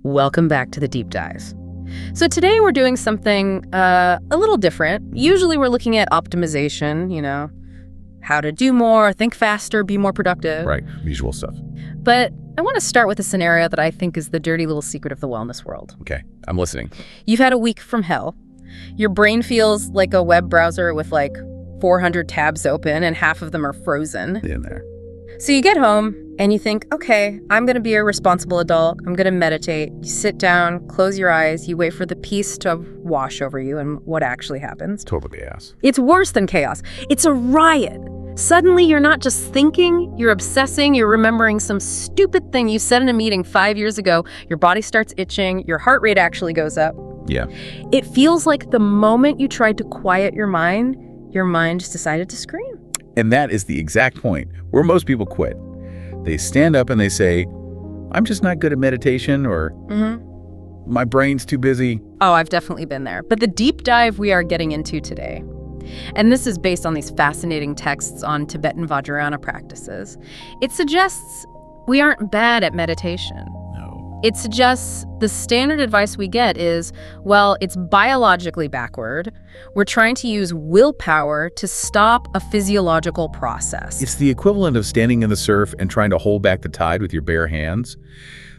Welcome back to the Deep Dive. So today we're doing something a little different. Usually we're looking at optimization, how to do more, think faster, be more productive. Right, usual stuff. But I want to start with a scenario that I think is the dirty little secret of the wellness world. Okay, I'm listening. You've had a week from hell. Your brain feels like a web browser with like 400 tabs open and half of them are frozen. In there. So you get home and you think, okay, I'm going to be a responsible adult. I'm going to meditate. You sit down, close your eyes, you wait for the peace to wash over you, and what actually happens? Total chaos. It's worse than chaos. It's a riot. Suddenly, you're not just thinking, you're obsessing, you're remembering some stupid thing you said in a meeting 5 years ago. Your body starts itching, your heart rate actually goes up. Yeah. It feels like the moment you tried to quiet your mind just decided to scream. And that is the exact point where most people quit. They stand up and they say, I'm just not good at meditation, or my brain's too busy. Oh, I've definitely been there. But the deep dive we are getting into today, and this is based on these fascinating texts on Tibetan Vajrayana practices, it suggests we aren't bad at meditation. No. It suggests the standard advice we get is, well, it's biologically backward. We're trying to use willpower to stop a physiological process. It's the equivalent of standing in the surf and trying to hold back the tide with your bare hands.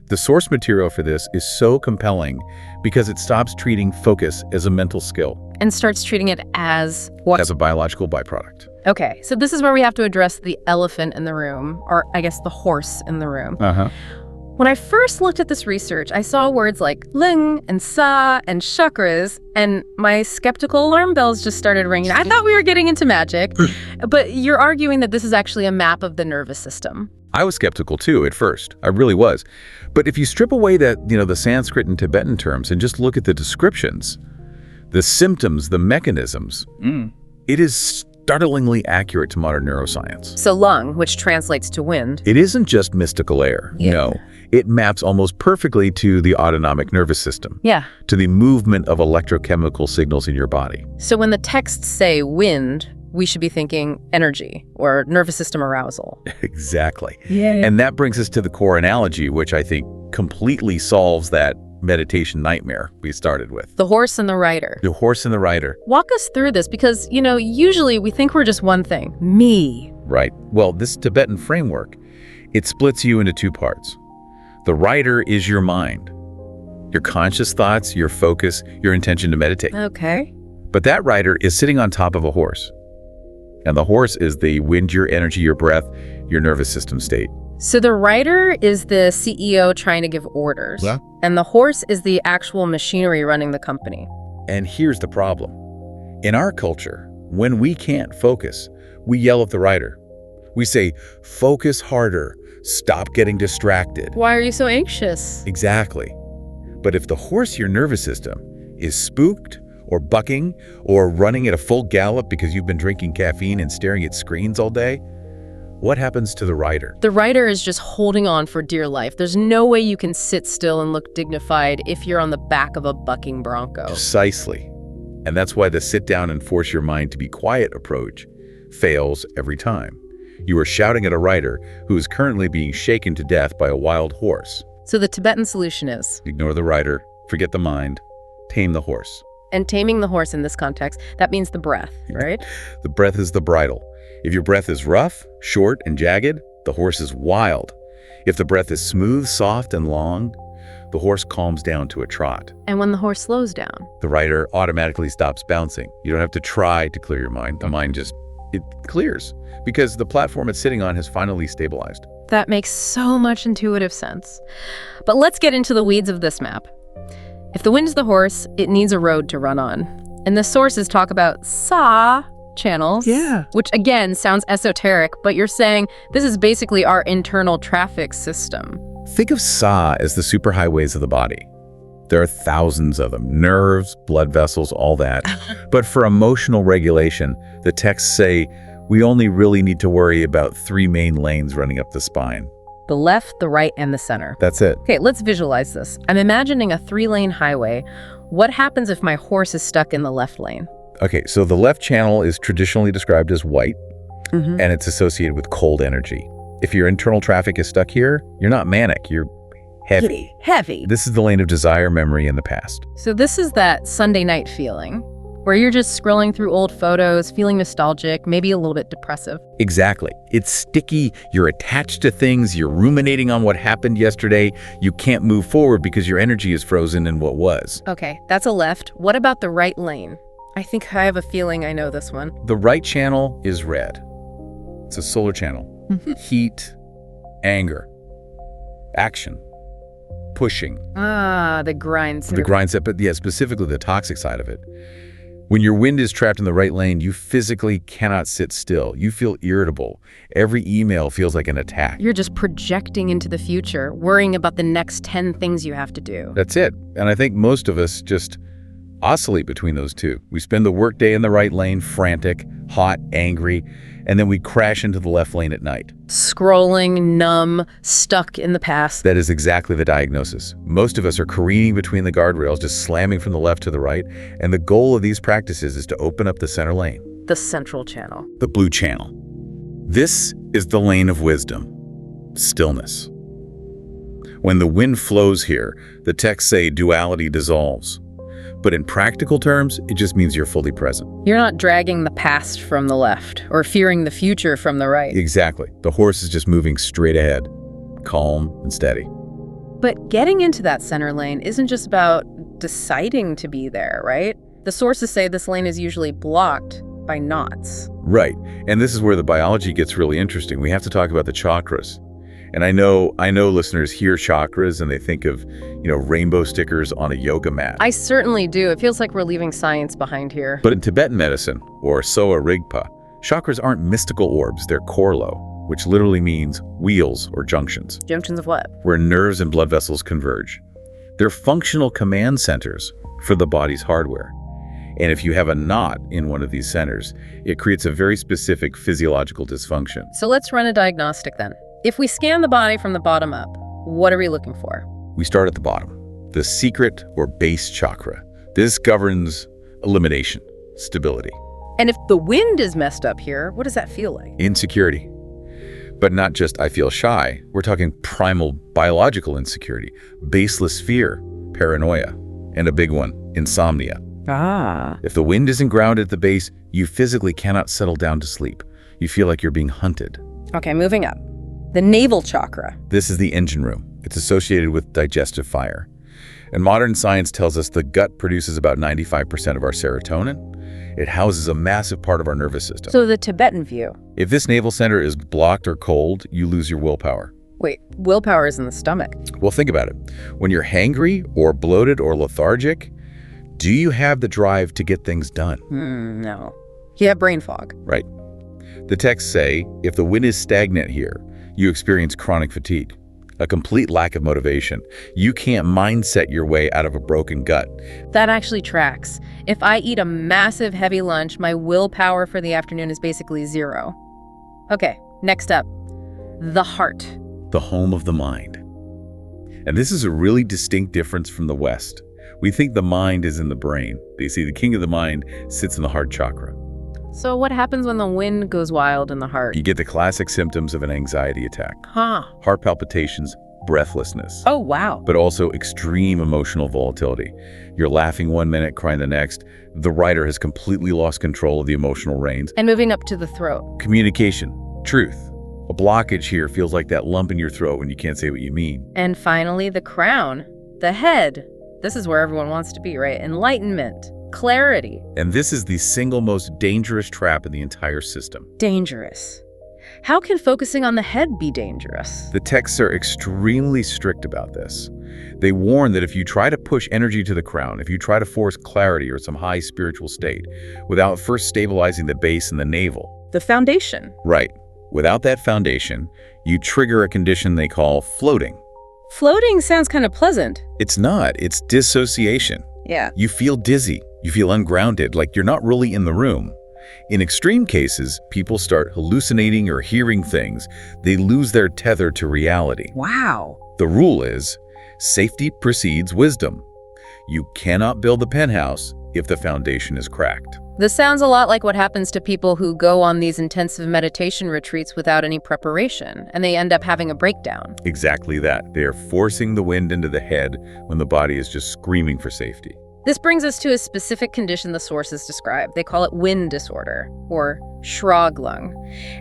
The source material for this is so compelling because it stops treating focus as a mental skill. And starts treating it as what? As a biological byproduct. Okay, so this is where we have to address the elephant in the room, or I guess the horse in the room. When I first looked at this research, I saw words like ling and sa and chakras, and my skeptical alarm bells just started ringing. I thought we were getting into magic, but you're arguing that this is actually a map of the nervous system. I was skeptical too at first. I really was. But if you strip away the Sanskrit and Tibetan terms and just look at the descriptions, the symptoms, the mechanisms, it is startlingly accurate to modern neuroscience. So lung, which translates to wind. It isn't just mystical air. Yeah. No. It maps almost perfectly to the autonomic nervous system. Yeah. To the movement of electrochemical signals in your body. So when the texts say wind, we should be thinking energy or nervous system arousal. Exactly. Yeah. And that brings us to the core analogy, which I think completely solves that meditation nightmare we started with. The horse and the rider. The horse and the rider. Walk us through this because, usually we think we're just one thing, me. Right. Well, this Tibetan framework, it splits you into two parts. The rider is your mind, your conscious thoughts, your focus, your intention to meditate. Okay. But that rider is sitting on top of a horse. And the horse is the wind, your energy, your breath, your nervous system state. So the rider is the CEO trying to give orders. Yeah. And the horse is the actual machinery running the company. And here's the problem. In our culture, when we can't focus, we yell at the rider. We say, focus harder, stop getting distracted. Why are you so anxious? Exactly. But if the horse, your nervous system, is spooked or bucking or running at a full gallop because you've been drinking caffeine and staring at screens all day, what happens to the rider? The rider is just holding on for dear life. There's no way you can sit still and look dignified if you're on the back of a bucking bronco. Precisely. And that's why the sit down and force your mind to be quiet approach fails every time. You are shouting at a rider who is currently being shaken to death by a wild horse. So the Tibetan solution is? Ignore the rider, forget the mind, tame the horse. And taming the horse in this context, that means the breath, right? The breath is the bridle. If your breath is rough, short, and jagged, the horse is wild. If the breath is smooth, soft, and long, the horse calms down to a trot. And when the horse slows down? The rider automatically stops bouncing. You don't have to try to clear your mind. The mind it clears because the platform it's sitting on has finally stabilized. That makes so much intuitive sense. But let's get into the weeds of this map. If the wind's the horse, it needs a road to run on. And the sources talk about sa channels, which again sounds esoteric, but you're saying this is basically our internal traffic system. Think of sa as the superhighways of the body. There are thousands of them, nerves, blood vessels, all that. But for emotional regulation, the texts say we only really need to worry about 3 main lanes running up the spine. The left, the right, and the center. That's it. Okay, let's visualize this. I'm imagining a 3-lane highway. What happens if my horse is stuck in the left lane? Okay, so the left channel is traditionally described as white, and it's associated with cold energy. If your internal traffic is stuck here, you're not manic, you're Heavy. Heavy. This is the lane of desire, memory, and the past. So this is that Sunday night feeling, where you're just scrolling through old photos, feeling nostalgic, maybe a little bit depressive. Exactly. It's sticky, you're attached to things, you're ruminating on what happened yesterday, you can't move forward because your energy is frozen in what was. Okay, that's a left. What about the right lane? I think I have a feeling I know this one. The right channel is red. It's a solar channel. Heat, anger, action, pushing. Ah, the grind. The grind set, but yeah, specifically the toxic side of it. When your wind is trapped in the right lane, you physically cannot sit still. You feel irritable. Every email feels like an attack. You're just projecting into the future, worrying about the next 10 things you have to do. That's it. And I think most of us just oscillate between those two. We spend the workday in the right lane, frantic, hot, angry, and then we crash into the left lane at night. Scrolling, numb, stuck in the past. That is exactly the diagnosis. Most of us are careening between the guardrails, just slamming from the left to the right, and the goal of these practices is to open up the center lane. The central channel. The blue channel. This is the lane of wisdom, stillness. When the wind flows here, the texts say duality dissolves. But in practical terms, it just means you're fully present. You're not dragging the past from the left or fearing the future from the right. Exactly. The horse is just moving straight ahead, calm and steady. But getting into that center lane isn't just about deciding to be there, right? The sources say this lane is usually blocked by knots. Right. And this is where the biology gets really interesting. We have to talk about the chakras. And I know listeners hear chakras and they think of, rainbow stickers on a yoga mat. I certainly do. It feels like we're leaving science behind here. But in Tibetan medicine, or Soa Rigpa, chakras aren't mystical orbs, they're korlo, which literally means wheels or junctions. Junctions of what? Where nerves and blood vessels converge. They're functional command centers for the body's hardware. And if you have a knot in one of these centers, it creates a very specific physiological dysfunction. So let's run a diagnostic then. If we scan the body from the bottom up, what are we looking for? We start at the bottom, the secret or base chakra. This governs elimination, stability. And if the wind is messed up here, what does that feel like? Insecurity. But not just I feel shy. We're talking primal biological insecurity, baseless fear, paranoia, and a big one, insomnia. If the wind isn't grounded at the base, you physically cannot settle down to sleep. You feel like you're being hunted. Okay, moving up. The navel chakra. This is the engine room. It's associated with digestive fire. And modern science tells us the gut produces about 95% of our serotonin. It houses a massive part of our nervous system. So the Tibetan view. If this navel center is blocked or cold, you lose your willpower. Wait, willpower is in the stomach. Well, think about it. When you're hangry or bloated or lethargic, do you have the drive to get things done? No. You have brain fog. Right. The texts say, if the wind is stagnant here, you experience chronic fatigue, a complete lack of motivation. You can't mindset your way out of a broken gut. That actually tracks. If I eat a massive heavy lunch, my willpower for the afternoon is basically zero. Okay, next up, the heart. The home of the mind. And this is a really distinct difference from the West. We think the mind is in the brain. They say the king of the mind sits in the heart chakra. So what happens when the wind goes wild in the heart? You get the classic symptoms of an anxiety attack. Heart palpitations, breathlessness. Oh, wow. But also extreme emotional volatility. You're laughing one minute, crying the next. The writer has completely lost control of the emotional reins. And moving up to the throat. Communication, truth. A blockage here feels like that lump in your throat when you can't say what you mean. And finally, the crown, the head. This is where everyone wants to be, right? Enlightenment. Clarity. And this is the single most dangerous trap in the entire system. Dangerous. How can focusing on the head be dangerous? The texts are extremely strict about this. They warn that if you try to push energy to the crown, if you try to force clarity or some high spiritual state, without first stabilizing the base and the navel. The foundation. Right. Without that foundation, you trigger a condition they call floating. Floating sounds kind of pleasant. It's not. It's dissociation. Yeah. You feel dizzy. You feel ungrounded, like you're not really in the room. In extreme cases, people start hallucinating or hearing things. They lose their tether to reality. Wow. The rule is, safety precedes wisdom. You cannot build the penthouse if the foundation is cracked. This sounds a lot like what happens to people who go on these intensive meditation retreats without any preparation, and they end up having a breakdown. Exactly that. They are forcing the wind into the head when the body is just screaming for safety. This brings us to a specific condition the sources describe. They call it wind disorder, or Schraglung.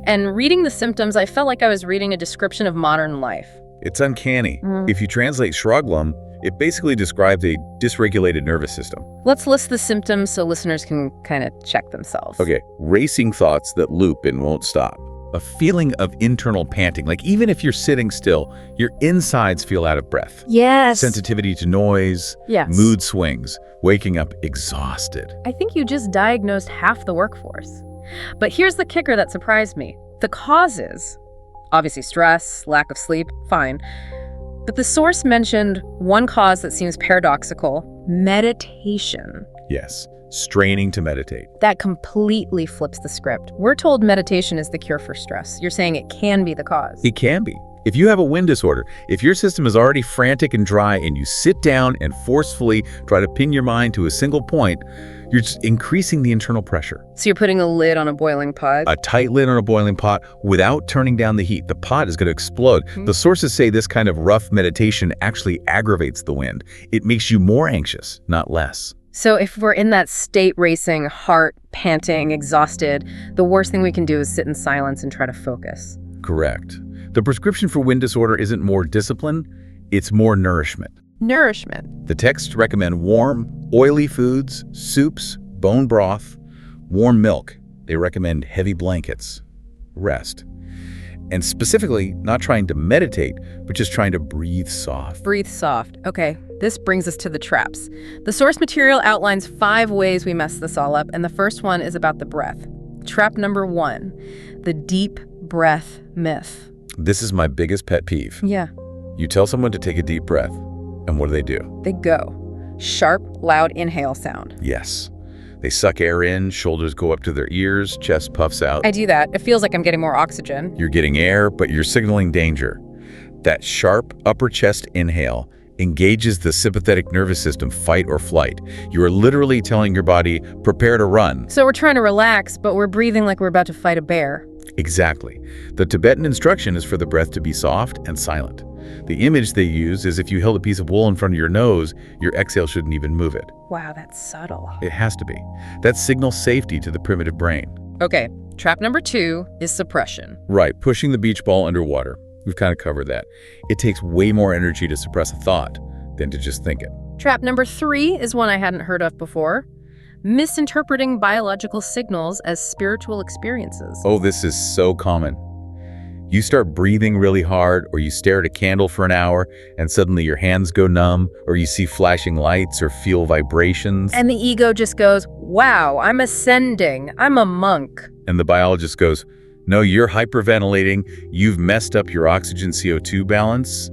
And reading the symptoms, I felt like I was reading a description of modern life. It's uncanny. If you translate Schraglung, it basically describes a dysregulated nervous system. Let's list the symptoms so listeners can kind of check themselves. Okay, racing thoughts that loop and won't stop. A feeling of internal panting, like even if you're sitting still, your insides feel out of breath. Yes. Sensitivity to noise, Yes. mood swings, waking up exhausted. I think you just diagnosed half the workforce. But here's the kicker that surprised me. The causes, obviously stress, lack of sleep, fine. But the source mentioned one cause that seems paradoxical: meditation. Yes, straining to meditate. That completely flips the script. We're told meditation is the cure for stress. You're saying it can be the cause. It can be. If you have a wind disorder, if your system is already frantic and dry and you sit down and forcefully try to pin your mind to a single point, you're just increasing the internal pressure. So you're putting a lid on a boiling pot? A tight lid on a boiling pot without turning down the heat. The pot is going to explode. The sources say this kind of rough meditation actually aggravates the wind. It makes you more anxious, not less. So if we're in that state racing, heart panting, exhausted, the worst thing we can do is sit in silence and try to focus. Correct. The prescription for wind disorder isn't more discipline, it's more nourishment. Nourishment. The texts recommend warm, oily foods, soups, bone broth, warm milk. They recommend heavy blankets, rest. And specifically, not trying to meditate, but just trying to breathe soft. Breathe soft. Okay, this brings us to the traps. The source material outlines 5 ways we mess this all up, and the first one is about the breath. Trap number 1, the deep breath myth. This is my biggest pet peeve. Yeah. You tell someone to take a deep breath, and what do? They go. Sharp, loud inhale sound. Yes. They suck air in, shoulders go up to their ears, chest puffs out. I do that. It feels like I'm getting more oxygen. You're getting air, but you're signaling danger. That sharp upper chest inhale engages the sympathetic nervous system, fight or flight. You are literally telling your body, prepare to run. So we're trying to relax, but we're breathing like we're about to fight a bear. Exactly. The Tibetan instruction is for the breath to be soft and silent. The image they use is if you held a piece of wool in front of your nose, your exhale shouldn't even move it. Wow, that's subtle. It has to be. That signals safety to the primitive brain. Okay, trap number 2 is suppression. Right, pushing the beach ball underwater. We've kind of covered that. It takes way more energy to suppress a thought than to just think it. Trap number 3 is one I hadn't heard of before. Misinterpreting biological signals as spiritual experiences. Oh, this is so common. You start breathing really hard, or you stare at a candle for an hour, and suddenly your hands go numb, or you see flashing lights or feel vibrations. And the ego just goes, wow, I'm ascending. I'm a monk. And the biologist goes, no, you're hyperventilating. You've messed up your oxygen-CO2 balance.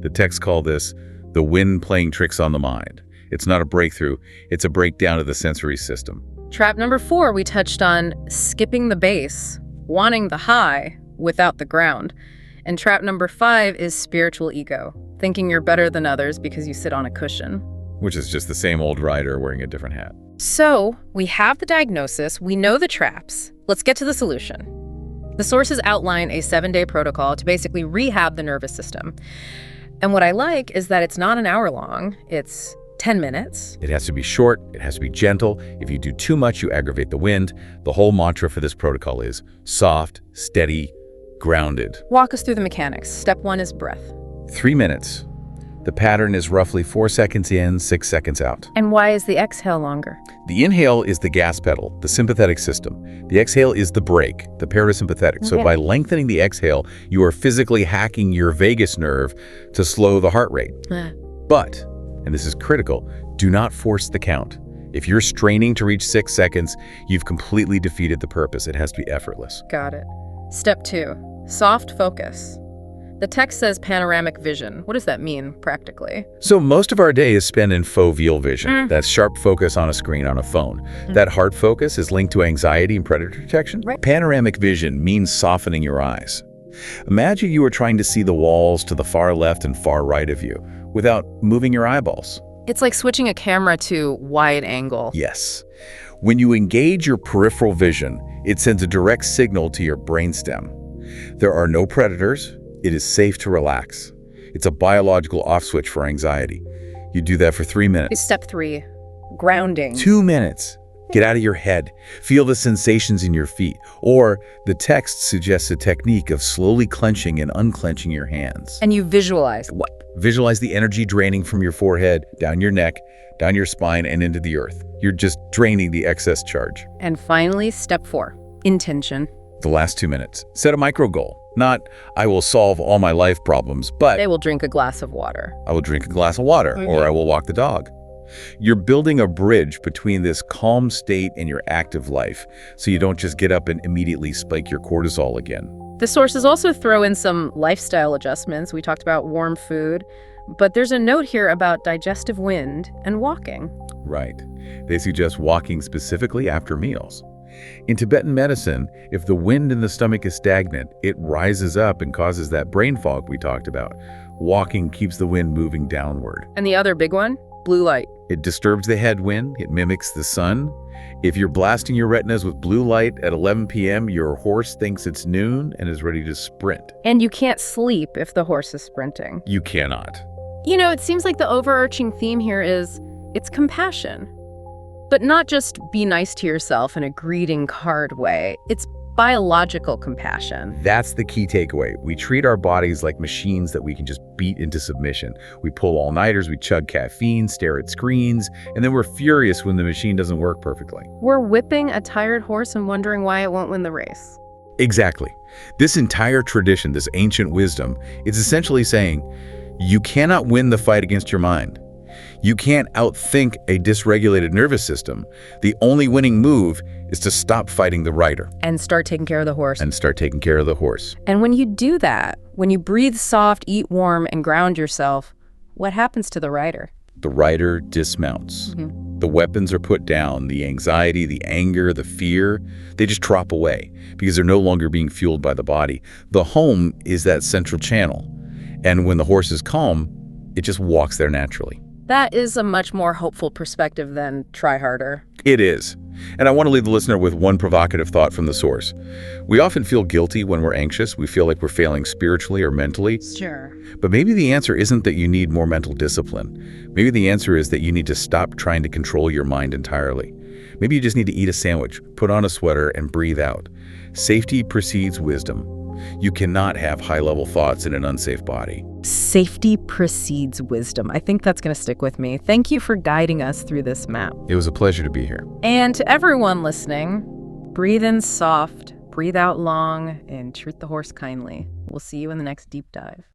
The texts call this the wind playing tricks on the mind. It's not a breakthrough. It's a breakdown of the sensory system. Trap number 4, we touched on skipping the base, wanting the high without the ground. And trap number 5 is spiritual ego, thinking you're better than others because you sit on a cushion. Which is just the same old writer wearing a different hat. So we have the diagnosis, we know the traps. Let's get to the solution. The sources outline a 7-day protocol to basically rehab the nervous system. And what I like is that it's not an hour long, it's 10 minutes. It has to be short, it has to be gentle. If you do too much, you aggravate the wind. The whole mantra for this protocol is soft, steady, grounded. Walk us through the mechanics. Step 1 is breath. 3 minutes. The pattern is roughly 4 seconds in, 6 seconds out. And why is the exhale longer? The inhale is the gas pedal, the sympathetic system. The exhale is the brake, the parasympathetic. So by lengthening the exhale, you are physically hacking your vagus nerve to slow the heart rate. But, and this is critical, do not force the count. If you're straining to reach 6 seconds, you've completely defeated the purpose. It has to be effortless. Got it. Step 2, soft focus. The text says panoramic vision. What does that mean, practically? So most of our day is spent in foveal vision. That's sharp focus on a screen on a phone. That hard focus is linked to anxiety and predator detection. Right. Panoramic vision means softening your eyes. Imagine you are trying to see the walls to the far left and far right of you without moving your eyeballs. It's like switching a camera to wide angle. Yes. When you engage your peripheral vision, it sends a direct signal to your brainstem. There are no predators. It is safe to relax. It's a biological off switch for anxiety. You do that for 3 minutes. Step 3, grounding. 2 minutes. Get out of your head. Feel the sensations in your feet. Or the text suggests a technique of slowly clenching and unclenching your hands. And you visualize. What? Visualize the energy draining from your forehead, down your neck, down your spine, and into the earth. You're just draining the excess charge. And finally, step 4, intention. The last 2 minutes. Set a micro goal. Not, I will solve all my life problems, but I will drink a glass of water. I will drink a glass of water, or I will walk the dog. You're building a bridge between this calm state and your active life, so you don't just get up and immediately spike your cortisol again. The sources also throw in some lifestyle adjustments. We talked about warm food, but there's a note here about digestive wind and walking. Right. They suggest walking specifically after meals. In Tibetan medicine, if the wind in the stomach is stagnant, it rises up and causes that brain fog we talked about. Walking keeps the wind moving downward. And the other big one, blue light. It disturbs the headwind. It mimics the sun. If you're blasting your retinas with blue light at 11 p.m., your horse thinks it's noon and is ready to sprint. And you can't sleep if the horse is sprinting. You cannot. You know, it seems like the overarching theme here is it's compassion. But not just be nice to yourself in a greeting card way. It's biological compassion. That's the key takeaway. We treat our bodies like machines that we can just beat into submission. We pull all-nighters, we chug caffeine, stare at screens, and then we're furious when the machine doesn't work perfectly. We're whipping a tired horse and wondering why it won't win the race. Exactly. This entire tradition, this ancient wisdom, is essentially saying, you cannot win the fight against your mind. You can't outthink a dysregulated nervous system. The only winning move is to stop fighting the rider. And start taking care of the horse. And when you do that, when you breathe soft, eat warm, and ground yourself, what happens to the rider? The rider dismounts. The weapons are put down. The anxiety, the anger, the fear, they just drop away because they're no longer being fueled by the body. The home is that central channel. And when the horse is calm, it just walks there naturally. That is a much more hopeful perspective than try harder. It is. And I want to leave the listener with one provocative thought from the source. We often feel guilty when we're anxious. We feel like we're failing spiritually or mentally. Sure. But maybe the answer isn't that you need more mental discipline. Maybe the answer is that you need to stop trying to control your mind entirely. Maybe you just need to eat a sandwich, put on a sweater, and breathe out. Safety precedes wisdom. You cannot have high-level thoughts in an unsafe body. Safety precedes wisdom. I think that's going to stick with me. Thank you for guiding us through this map. It was a pleasure to be here. And to everyone listening, breathe in soft, breathe out long, and treat the horse kindly. We'll see you in the next deep dive.